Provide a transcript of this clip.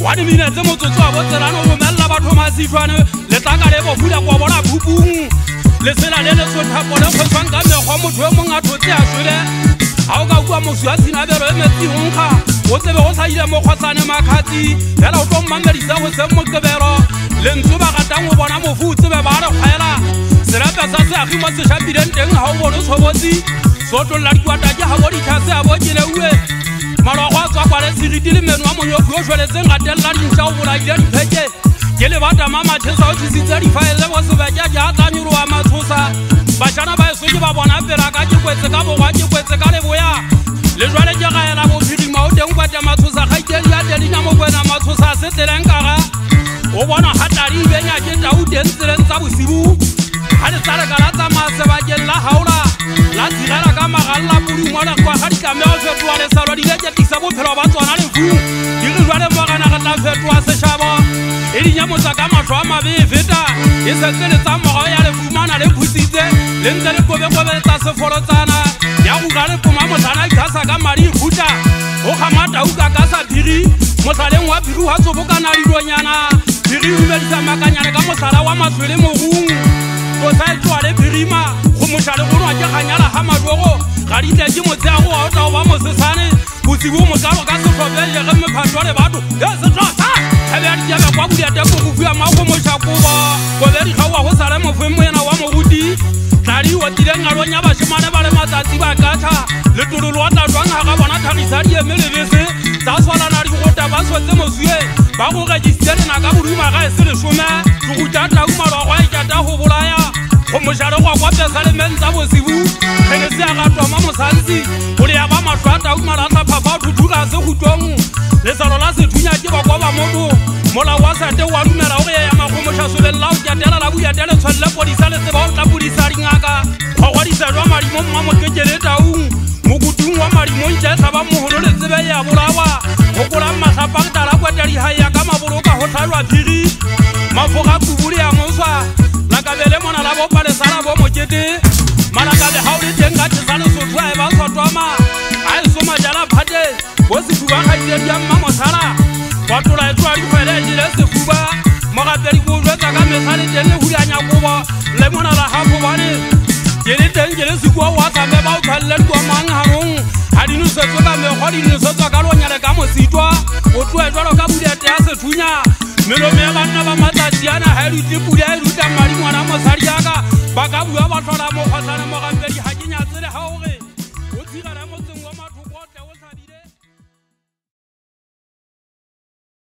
wa di minetse motsotso wa botselana o romella batho masitshwane le tlaka le go fula go bona phupung le sela le le sothapo le go tswang ka mekgwa motho yo mongwe a thotse a shwele ha o ka bua moswi a sinabelo e metsi honkga o tsebe go tlhaile mo kgwatsane makhatsi fela o tlo mmamedisa go se moqebelo lentswe ba ratang go bona mofu o tsebe ba re kgwela serape sa seagi mo sešapileng teng ga o bone tshobotsi sotolola dikwata ke ga bo ditlhase a bo keleuwe malwago a tswa kwa le seriti le meno wa monyoku yo šweletseng gatelela dintšha o bolaile dipheke ke lebata mamatšhesa o tšhisitse difaele bo sebeke ke a tlanyoloa matshosa bašana ba eso ke ba bona pela ka ke kwetse ka bogwa ke kwetse ka leboya le jwale ke gaela bophirima o teng kwate matshosa gaikedi ya telinya mokwena matshosa a se tseleng kaga o bona gatadi ibenya ke tau teng tseleng tsa bosibu ga le tsaleka la tsamaya sebakeng la gaola la tshigela ka magalela podungwale kwa ga ditlameo fetoa lesalwa dile ke tisa bophelo ba tswana lefu di re jwale mogana re tla fetoa sešhaba e dinyamotsa ka matlho a mabe e feta e setse le tsa mogo ya lefumana le phusitse le ntse le kobekobe tsa sefolotsana ya go ka le poma motlhana ikgasa ka madi e phutla o kgamata uka ka sa phiri motlhaleng wa phiri wa tsobokana dilonyana phiri e humedisa makanyane ka motlhala wa matlho le mogong go sa e tloa le phirima go motlhale go nwa ke ganyala ga madogo ga ditle ke motseago wa o tla go ba mosesane bosibo motlalo ka setlhopele ge mephato le batho e setlhosa ebe ya dikebe kwa budiateko go fia mago mošakoba kobedigaoa go sale mofe moena wa moruti tladi o tileng a lonya bašemane ba le matsatsi ba katšha letololo wa tlatwang ga ga bona tlhagisa dieme le bese tsa swalana digota ba swetse mosue ba go registerena ka boduma ga e se lesome digutatlaumalwago a ikata go bolaya go mošale go kwa pesa le mentsa bosibu gene se a gatwa ma mosantsi go le ya ba matlho a taumalatla phapa thuthuka se gutong lesalo la sethunya ke bakwa ba moto molao wa sete wa dumela go ya magomoša sobeng la o ketela la boiatele tshwanele podisa le tseba o tla podisa dingaka kgwagwadisa jwa madimo mma mokekele taung mokutung wa madimong tša e tlhaba mogolo le tsebe ya bolawa gokolang matlhapang tala kweta dihaia ka maboloka go tlhalwa phiri mafoga kubule ya moswa lakabele mona la bopalesala bo mokete malakabe ga o le teng ka tesa lesotho a e ba swatwama a e somajala phate bo sefuba kgaisedi ya mma motlhala watola e tloa dikgwele e jele sefuba mogapedi ko jwetsa ka mesa le teng le hulianya kobo le mona la gafo bane ke le teng ke le sekua wa tsambe ba o tlhalele dikwa mangharong ga di nosetswe ka mekgwa di nosetswa ka lonyale ka mositwa o tloe jwalo ka budiete ya sethunya melome ya banna ba matsatsi ana ga e rute pula e ruta madi ngwana mosadi yaka ba ka bua ba tlhola mokgwatlhane mogapedi ga ke nyatsele ga ore o tshigela